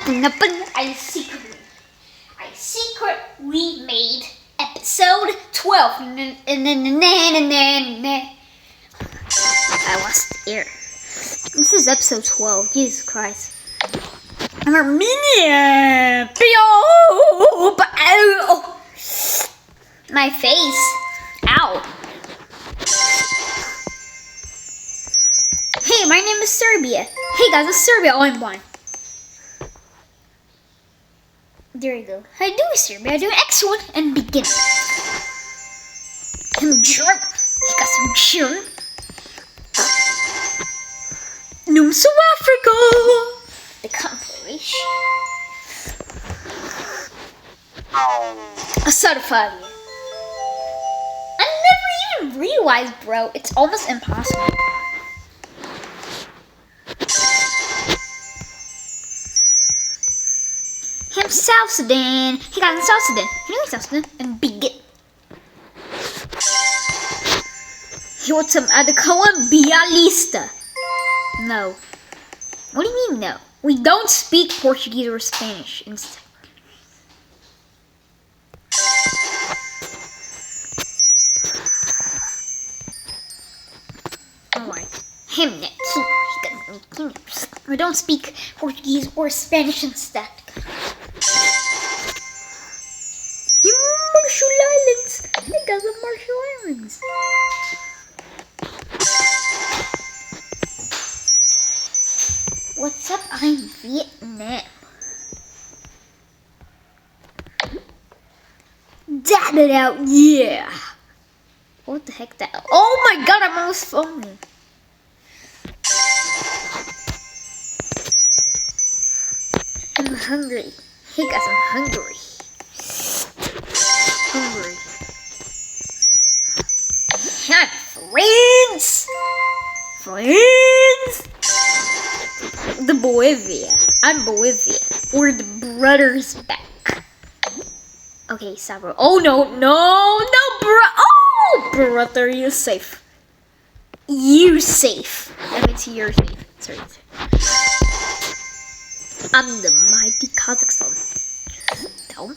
I secretly made episode 12. I lost the air. This is episode 12. Jesus Christ. My face. Ow. Hey, my name is Serbia. Hey guys, it's Serbia. Oh, I'm blind. There you go. How you doing, Serbia? I do excellent and begin. I'm drunk. He got some children. Noom South Africa. The compilation. A certified. I never even realized, bro. It's almost impossible. Him South Sudan. He got in South Sudan. He knew South Sudan and begin. He wants some other colombialista. No. What do you mean no? We don't speak Portuguese or Spanish. Alright. Him next. We don't speak Portuguese or Spanish instead. Marshall Islands. I got the Marshall Islands. What's up? I'm Vietnam. Dab it out, yeah. What the heck that? Oh my god, I'm almost filming. I'm hungry. Hey guys, I'm hungry. Hungry. I'm friends. Friends. The Bolivia. I'm Bolivia. We're the brothers back. Okay, Sabro. Oh no, bro. Oh, brother, you're safe. You safe. That means you're safe. Sorry. I'm the mighty Kazakhstan. No.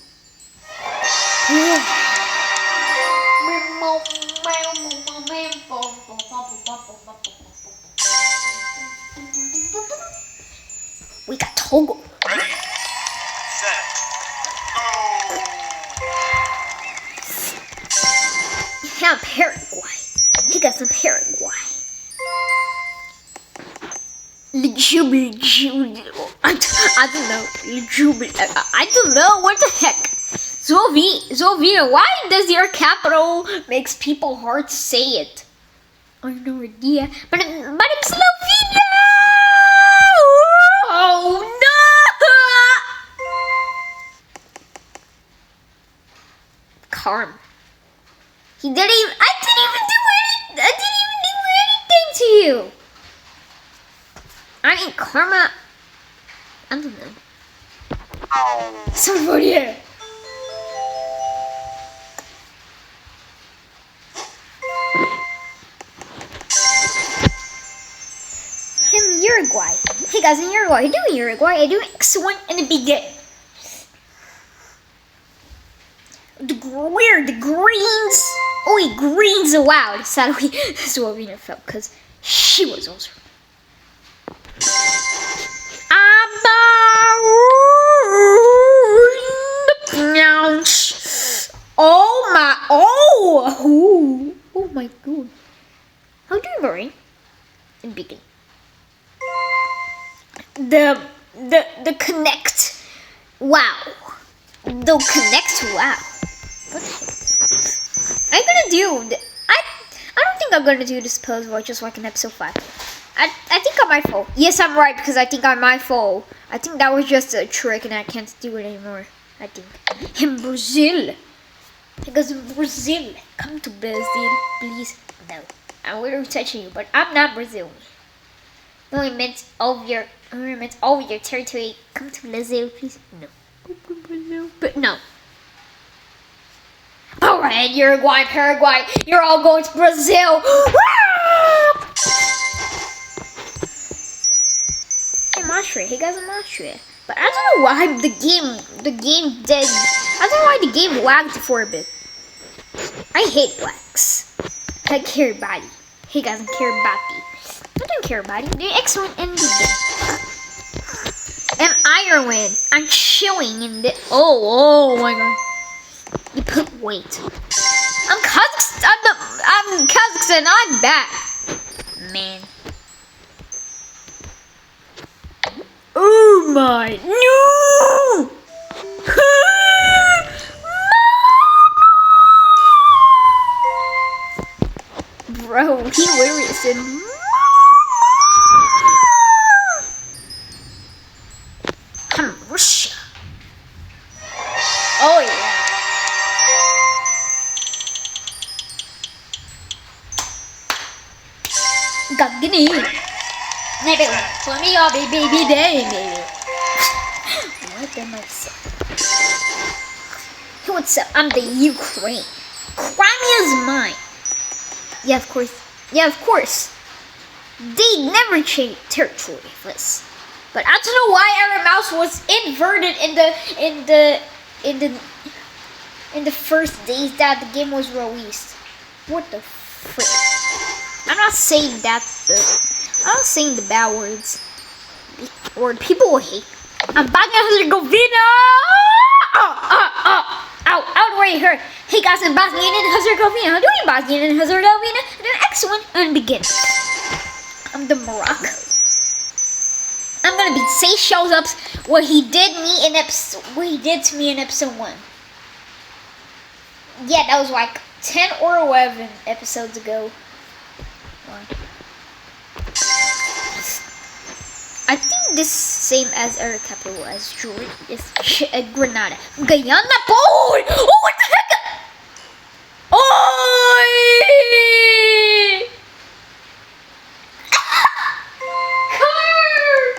We got Togo. Ready, set, go. Yeah, Paraguay. He got some Paraguay. I don't know. I don't know. What the heck? Slovenia. Why does your capital makes people hard to say it? I have no idea. But I'm Slovenia. Oh no! Karm. I didn't even do anything to you. I mean, karma. I don't know. Somebody. Him Uruguay. Hey guys, in Uruguay. I do in Uruguay. I do excellent in the beginning. Where the greens? Only greens allowed. Sadly, Slovenia fell because she was also. Oh my god. How do you marine? In beginning. The connect. Wow. The connect. Wow. What the heck? I'm gonna do. I don't think I'm gonna do this pose right just like in episode 5. I think I might fall. Yes, I'm right because I think I might fall. I think that was just a trick and I can't do it anymore. I think. In Brazil. Because in Brazil. Come to Brazil, please. No. I'm literally touching you, but I'm not Brazilian. Only meant all of your territory. Come to Brazil, please. No. But no. Alright, Uruguay, Paraguay, you're all going to Brazil. Hey, Austria. Hey guys, I'm Austria. But I don't know why the game did. I don't know why the game lagged for a bit. I hate lags. I care about it. He doesn't care about it. I don't care about it. The excellent in the game. And Ireland, I'm chilling in the. Oh my god. You put weight. I'm Kazakhstan. I'm back. Man. Oh my no! Bro, he literally said I'm Russia. Oh yeah. Gagini. Maybe for me or baby day maybe. What am I saying? What's up? I'm the Ukraine. Crimea's mine. Yeah, of course. They never changed territory for us. But I don't know why our mouse was inverted in the first days that the game was released. What the frick? I'm not saying that I'm not saying the bad words. Or people will hate. I'm back in Herzegovina! Out right here. Hey guys, in Bosnia and Herzegovina. How do you Bosnia and Herzegovina? And then excellent and begin. I'm the Morocco. I'm gonna beat Seychelles up what he did to me in episode 1. Yeah, that was like 10 or 11 episodes ago. I think this same as our capital as Jordan is Grenada. Guyana, boy! Oh, what the heck? Oh!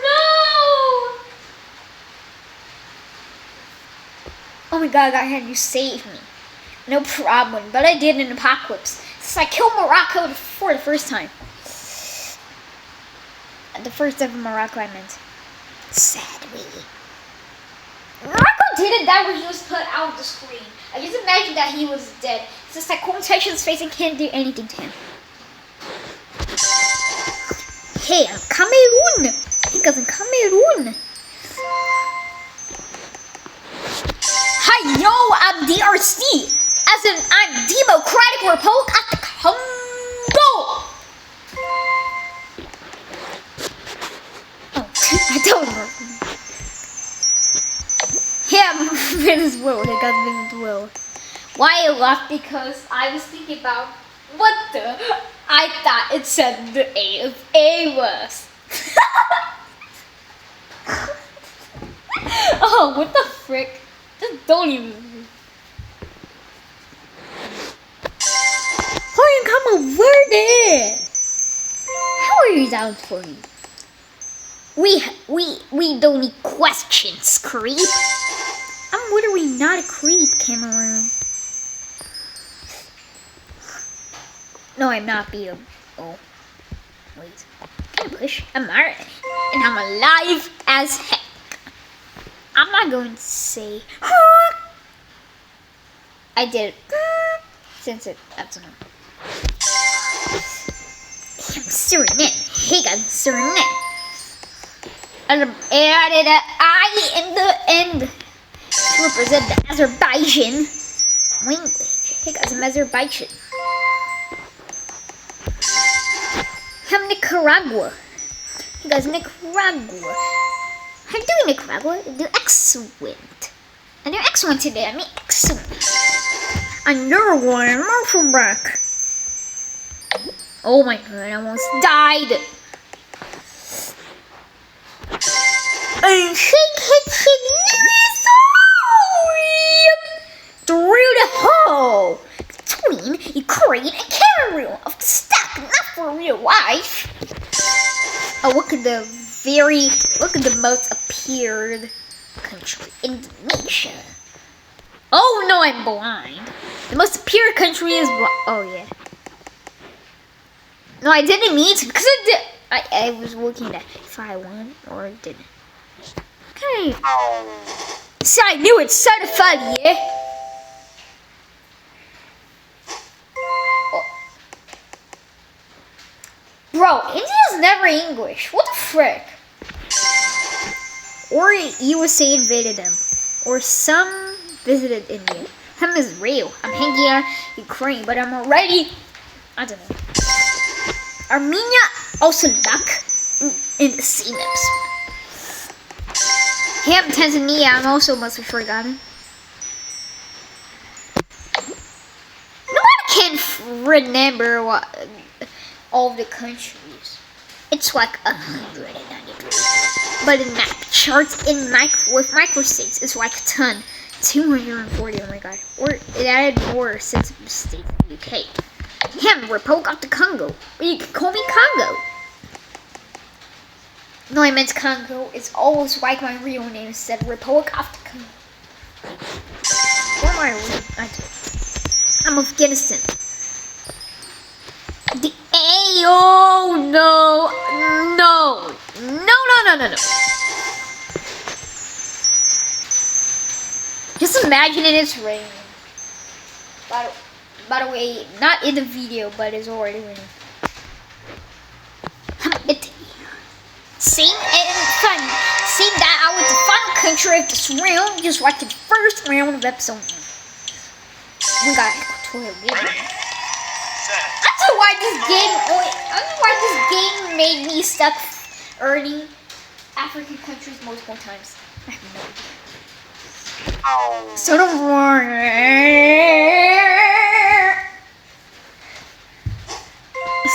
No! Oh my god, you saved me. No problem, but I did an apocalypse. Since I killed Morocco for the first time. The first ever Morocco I meant. Sadly. Morocco didn't die when he was put out of the screen. I just imagined that he was dead. Since that Contagious face and can't do anything to him. Hey, I'm Cameroon! He goes in Cameroon! Hi, yo, I'm DRC! As in, I'm Democratic Republic of the Congo! I don't know. Yeah, Venezuela. He got Venezuela. Why I laughed? Because I was thinking about what the. I thought it said the A of AWAS. Oh, what the frick? Just don't even. Hurry and come over there. How are you down for me? We don't need questions, creep. I'm literally not a creep, Cameroon. No, I'm not being. Oh, wait. Can I push? I'm alright, and I'm alive as heck. I'm not going to say. I did it since it. I don't know. I'm Suriname. Hey, guys, Suriname. And added an I in the end to represent the Azerbaijan language. Hey guys, I'm Azerbaijan. I'm Nicaragua. Hey guys, Nicaragua. How you doing, Nicaragua? Do excellent. I do excellent today. I mean excellent. And you're one. I'm also back. Oh my god, I almost died. And shake, through the hole between Ukraine and Cameroon of stuck, not for real life. Oh, look at the most appeared country, Indonesia. Oh no, I'm blind. The most appeared country is oh yeah. No, I didn't mean to because I was looking at if I won or didn't. Okay. See, I knew it. Certified, yeah. Oh. Bro, India's never English. What the frick? Or USA invaded them. Or some visited India. I'm Israel. I'm hanging out Ukraine, but I'm already... I don't know. Armenia also back in the same episode. Hey, I'm Tanzania. I'm also must have forgotten. Nobody can remember what all of the countries. It's like 193. But in map charts with microstates, it's like a ton. 240. Oh my god. Or it added more since the state of the UK. Republic of the Congo. Or you can call me Congo. No, I meant Congo. It's almost like my real name instead. Republic of the Congo. Where am I? I'm Afghanistan. Oh no. No. Just imagine it's raining. By the way, not in the video, but it's already raining. Same that I was the final country of this round, just like the first round of episode 1. We got Equatorial Guinea. I don't know why this game made me stuck earning African countries multiple times. I have no idea. So don't worry.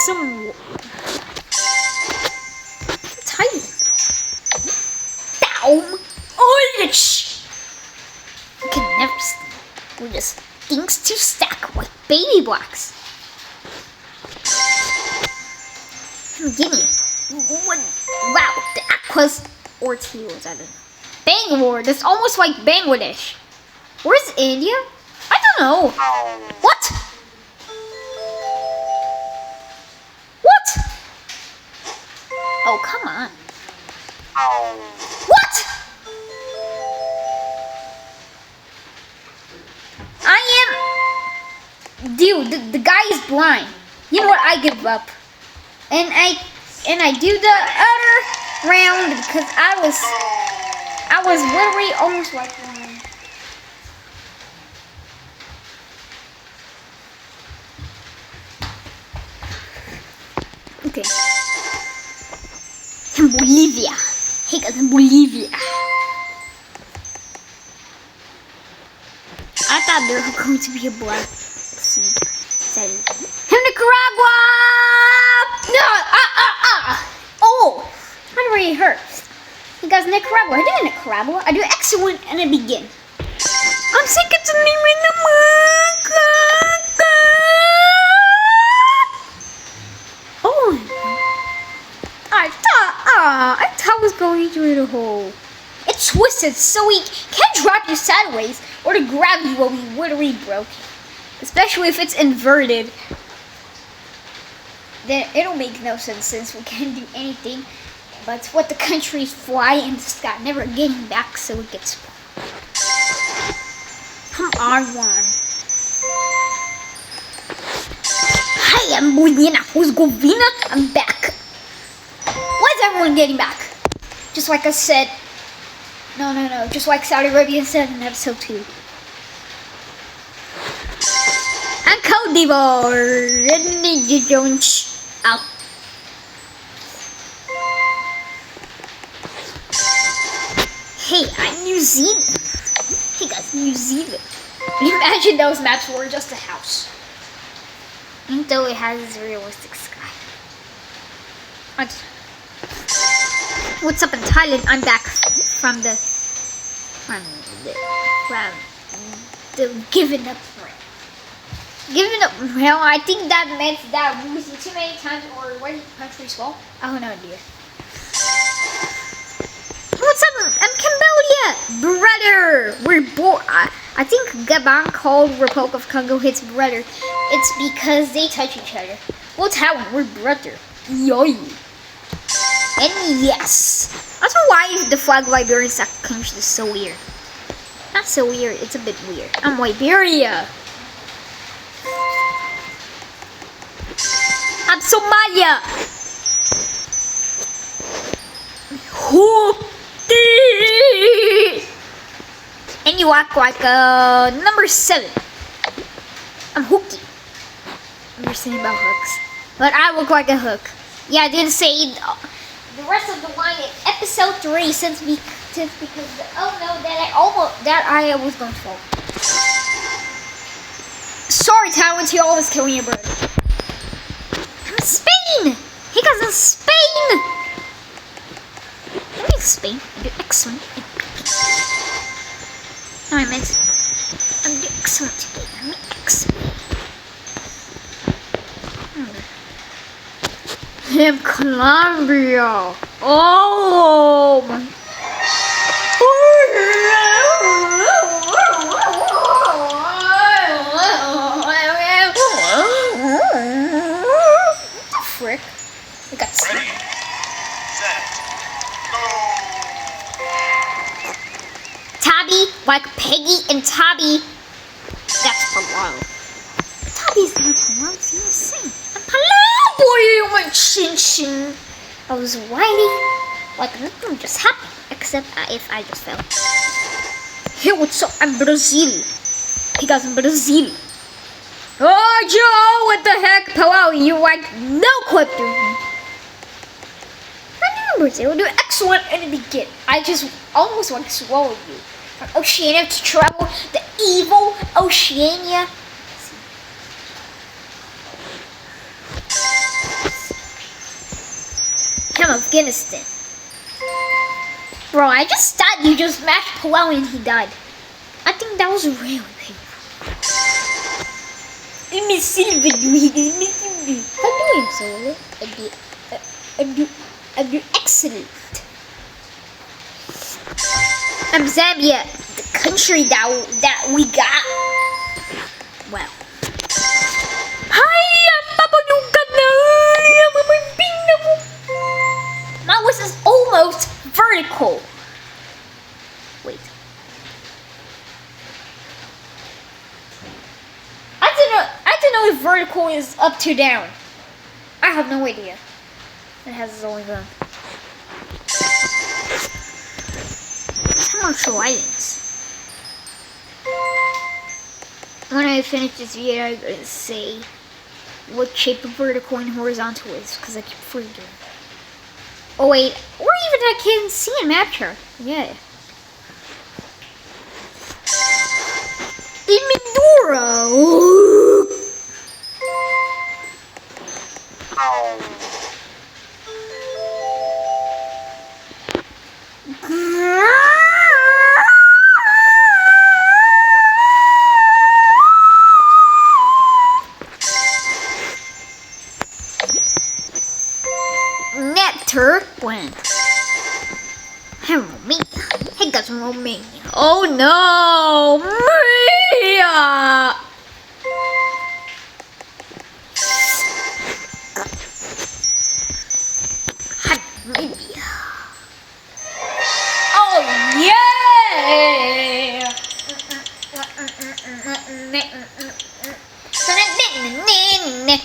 Some tight. Down. Orange. You can never stand. We're just things to stack like baby blocks. Guinea. What? Wow, the Aquas or Teals, I don't know. Bangalore, that's almost like Bangladesh. Where's India? I don't know. What? What? Oh, come on. What? Dude, the guy is blind. You know what? I give up. And I do the other round because I was literally almost like one. Okay. In Bolivia. Hey guys, in Bolivia. I thought there was going to be a black seed. In Nicaragua! No! Oh! That really hurts. You guys, Nicaragua. I do Nicaragua. I do excellent and I begin. I'm sick of the name in the Oh! I thought I was going through the hole. It's twisted so we can't drop you sideways or to grab you while we literally broke it. Especially if it's inverted. Then it'll make no sense since we can't do anything but what the countries fly in the sky, never getting back so it gets I'm R1. Hi, I'm Bosnia Herzegovina. I'm back. Why is everyone getting back? Just like I said. No. Just like Saudi Arabia said in episode 2. And Cote d'Ivoire. Ow. Hey, I'm New Zealand. Hey guys, New Zealand. Can you imagine those maps were just a house? Even though it has this realistic sky. What's up in Thailand? I'm back from the giving up round. Giving up round, I think that meant that losing too many times or where did the countries fall? I have no idea. What's up? I'm Cambodia, brother. We're I think Gabon called Republic of Congo his brother. It's because they touch each other. Well, Taiwan, we're brother. Yoy. And yes, I don't know why the flag of Liberia is country is so weird. Not so weird, it's a bit weird. I'm Liberia. I'm Somalia. And you act like number 7. I'm Hooky. Never seen about hooks. But I look like a hook. Yeah, I didn't say the rest of the line in episode 3 since because oh no, that I was going to fall. Sorry, Taiwan, you always killing your bird. I'm Spain! He goes in Spain! I'm in Spain. I do excellent. No, I meant I'm doing excellent today. I'm excellent. I'm Colombia. Oh my. What the frick? I got stuck. Ready, set, go. Tabby, like Peggy and Tabby. That's Hello. Tabby's not Hello, it's not the same. Hello, boy, my chin chin. I was whining like nothing just happened, except if I just fell. Hey, what's up? I'm Brazil. He goes in Brazil. Oh, Joe, what the heck? Hello, you like no clip to me. I knew Brazil would do excellent in the beginning. I just almost want to swallow you. From Oceania to travel the evil Oceania. I'm Afghanistan. Bro, I just thought you just smashed Palau and he died. I think that was really painful. How do you I do excellent. I'm Zambia, the country that we got. Well. My voice is almost vertical. Wait. I don't know if vertical is up to down. I have no idea. It has its own gun. Commercial items. When I finish this video, I'm going to say what shape of vertical and horizontal is, because I keep forgetting. Oh wait, or even I can see a map chart. Yeah. Imidura. Nectar when I'm Romania. Hey guys, I'm Romania. Oh no, Maria! Hi, Maria. Oh yeah!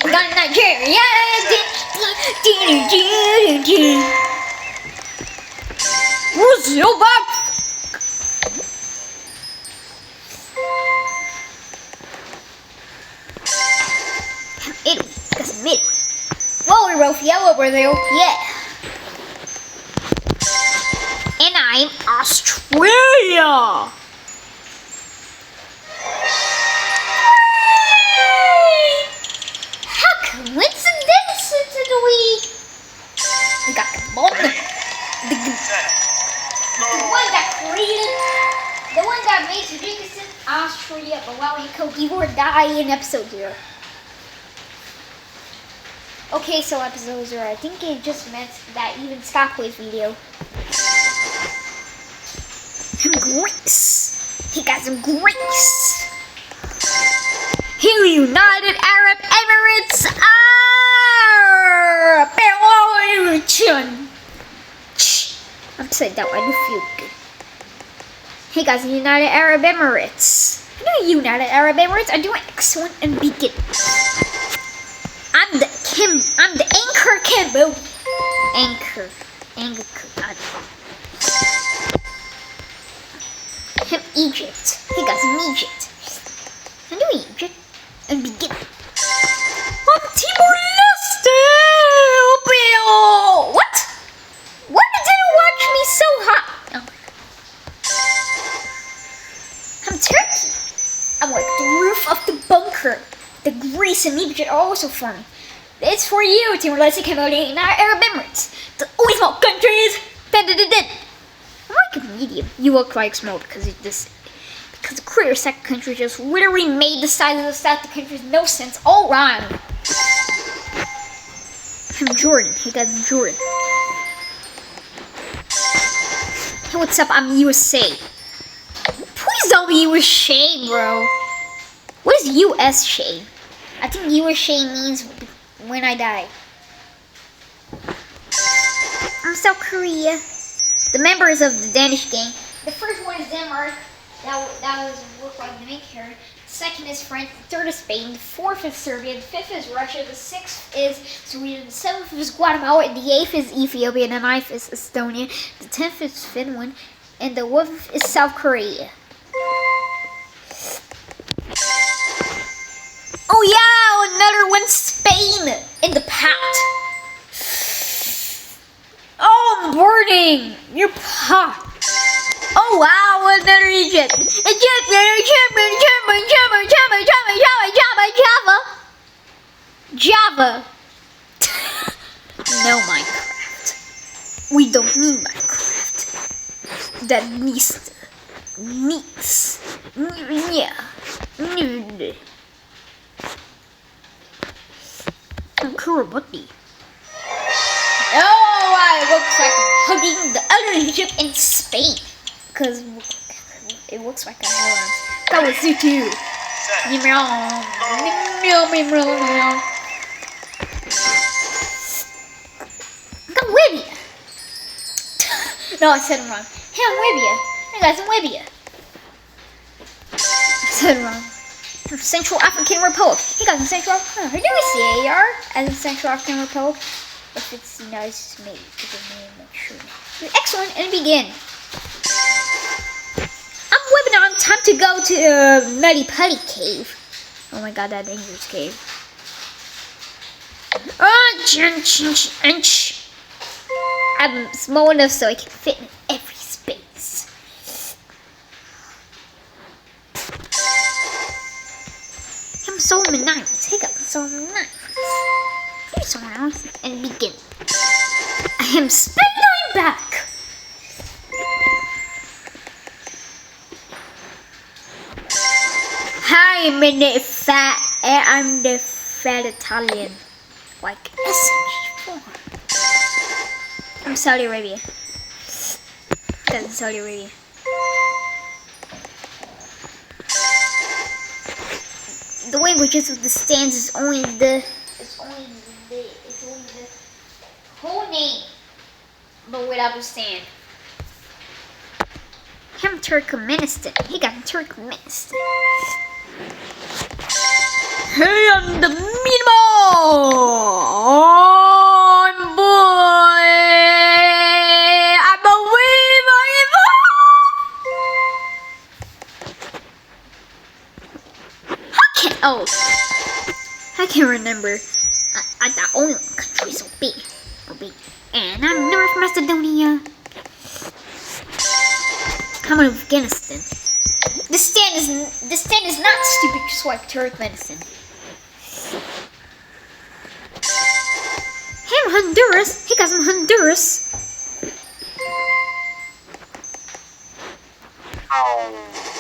Got Nigeria. Brazil back. Italy, because I'm Italy. Well, we're both yellow, Brazil. Yeah. And I'm Australia. How coincidental did we got the bomb. The one that created, the one that made Tajikistan, Australia, Malawi, and Cote d'Ivoire die in episode 0. Okay, so episode 0, I think it just meant that even Scott plays video. I'm Greece. He got some Greece. Here, United Arab Emirates. I'm course I do. I do feel good. Hey guys, United Arab Emirates. I do United Arab Emirates. I do excellent and begin. I'm the anchor Cambodia. Anchor. I'm Egypt. Hey guys, I'm Egypt. I do Egypt and begin. I'm Timor-Leste. What? Why did you watch me so hot? Oh. I'm Turkey. I'm like the roof of the bunker. The Greece and Egypt are also for me. It's for you, Timor-Leste, Cambodia, and our Arab Emirates. The only small countries. I like a medium. You look like smoke because the clear second country just literally made the size of the south. The country's no sense all wrong. I'm Jordan. Hey guys, I'm Jordan. Hey, what's up? I'm USA. Please don't be USA, bro. What is USA? I think USA means when I die. I'm South Korea. The members of the Danish gang. The first one is Denmark. That was look like the main character. The second is France. The third is Spain. The fourth is Serbia. The fifth is Russia. The sixth is Sweden. The seventh is Guatemala. And the eighth is Ethiopia. And the ninth is Estonia. The 10th is Finland. And the 11th is South Korea. Oh yeah, another one, Spain in the pot. Oh, I'm burning your pot. Oh wow, another Egypt. Java. No Minecraft. We don't need Minecraft. That needs. Yeah. I'm Kiribati. Oh, it looks like I'm hugging the other Egypt in Spain. Because it looks like I have that was you too. I'm Libya. No, I said it wrong. Hey, I'm Libya. Hey guys, I'm Libya. I said it wrong. Central African Republic. Hey guys, in Central African. Who do we see AR as in Central African Republic? If it's the United States, maybe because of me, I'm not sure. Excellent, and begin. I'm Lebanon. Time to go to Nutty Putty Cave. Oh my god, that dangerous cave. I'm small enough so I can fit in every space. I'm Solomon 9. Take up the Solomon 9. Here's someone else and begin. I am Spain, I'm back. Hi, I'm the fat Italian. Like SMG4. I'm Saudi Arabia. That's Saudi Arabia. The languages of the stands is only the whole name, but without the stand. I'm Turkmenistan. He got Turkmenistan. Hey, I'm the Myanmar. I'm boy. I'm a I can't remember. I thought only one country so big. And I'm North Macedonia. I'm in Afghanistan. This stand is not stupid, just like Turkmenistan. Hey, I'm Honduras. Hey guys, I'm Honduras.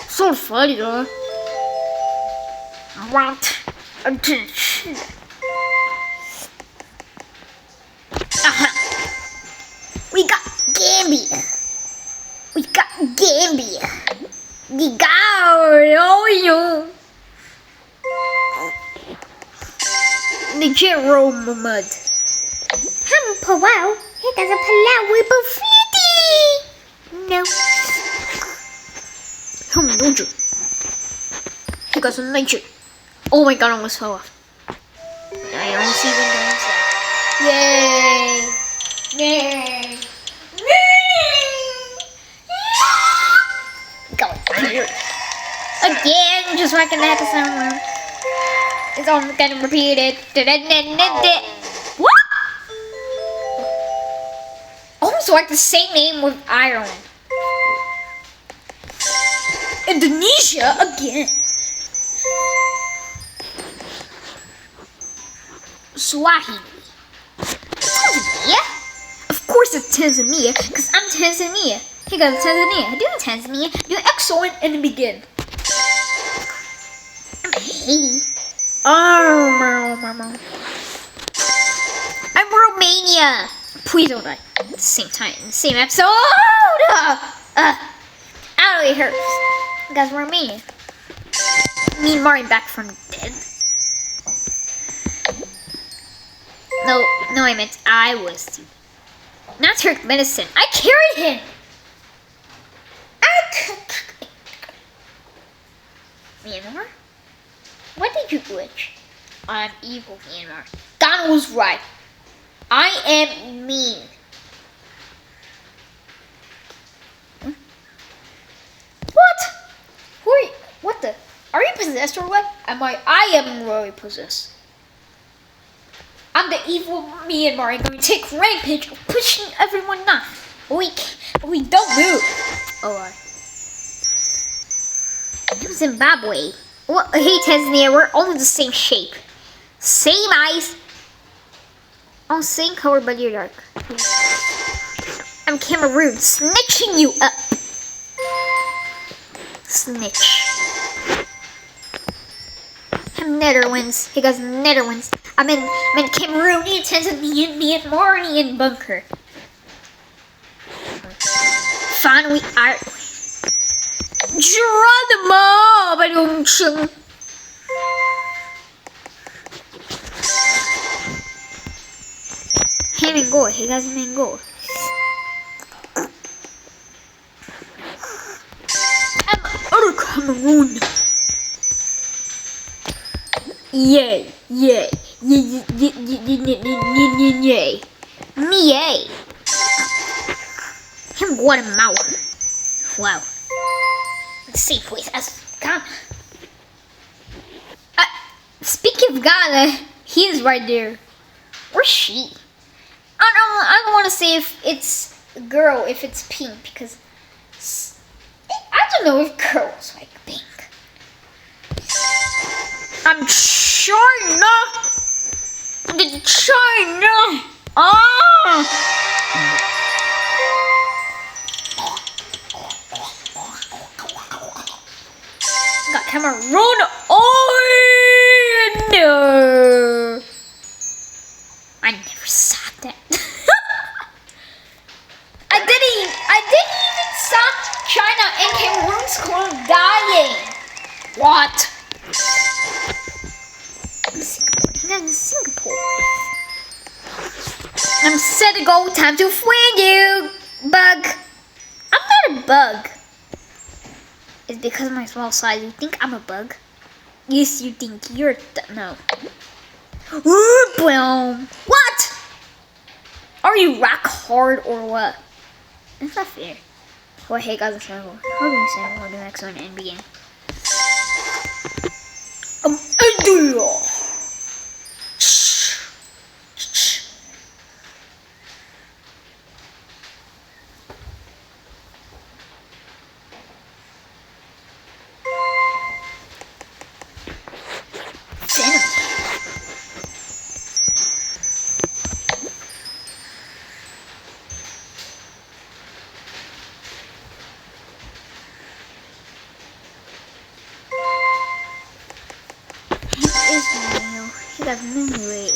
So funny, though. I want attention. We got Gambia. The Nigeria mud. I'm Palau. Hey guys, I'm Palau with Bufiti. no. Don't you? He got some nature. Oh my god, I almost fell off. I don't see the names yet. Yay! Go here. Again, just like an episode. It's all gonna repeat it. What? Almost like the same name with Ireland. Indonesia again. Swahili. Tanzania? Of course it's Tanzania, because I'm Tanzania. Hey guys, Tanzania. Doing Tanzania. Do excellent and begin. Hey. I'm Romania. Please don't die at the same time, in the same episode. Ow, it hurts. Guys, Romania. Me and Martin back from dead. No, I meant I was. Not Turkmenistan. I carried him. Myanmar? What did you glitch? I'm evil, Myanmar. Ghana was right. I am mean. What? Who are you? What the? Are you possessed or what? I am really possessed. I'm the evil Myanmar. I'm going to take rampage of pushing everyone off. We don't move. Alright. Zimbabwe. Well, hey Tanzania, we're all the same shape. Same eyes. All same color, but you're dark. I'm Cameroon, snitching you up. Snitch. I'm Netherlands. Hey guys, Netherlands. I'm in Cameroonian, Tanzanian, Myanmarian bunker. Finally, Geronimo! Ham and go. Hey guys, ham and go. I'm out of Cameroon. Yay. Me, yay. I'm Guatemala. Wow. Safe place as Ghana. Speaking of Ghana, he is right there. Where's she? I don't want to say if it's a girl, if it's pink, because I don't know if girls like pink. I'm China. China. Got Cameroon. Oh no! I never saw that. I didn't even saw China and Cameroon's clone dying. What? Singapore. I'm set to go. Time to fling you, bug. I'm not a bug. It's because of my small size. You think I'm a bug? Yes, you think you're no. Boom. What? Are you rock hard or what? That's not fair. Well, hey guys, how do we say we'll do the next one and begin? He got memory.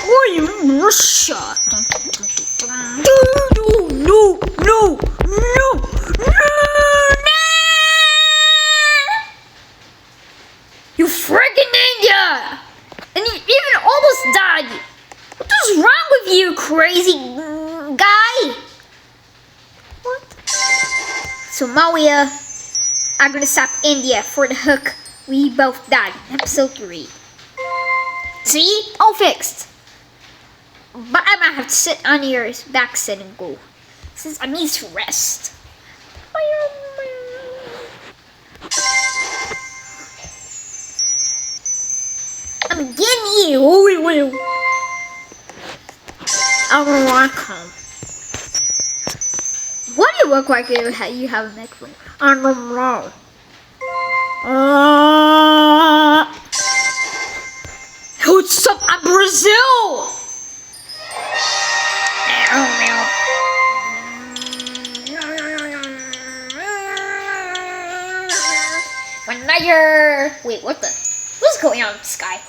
Why you Russia? No. You freaking India! And you even almost died. What's wrong with you, crazy guy? What? Somalia, I'm gonna stop India for the hook. We both died. Episode 3. See? All fixed. But I might have to sit on your back set and go. Since I need to rest. I'm getting you. I don't want to come. What do you look like you have a microphone? I don't know. What's up? I'm Brazil. Another. Wait, what the? What's going on in the sky?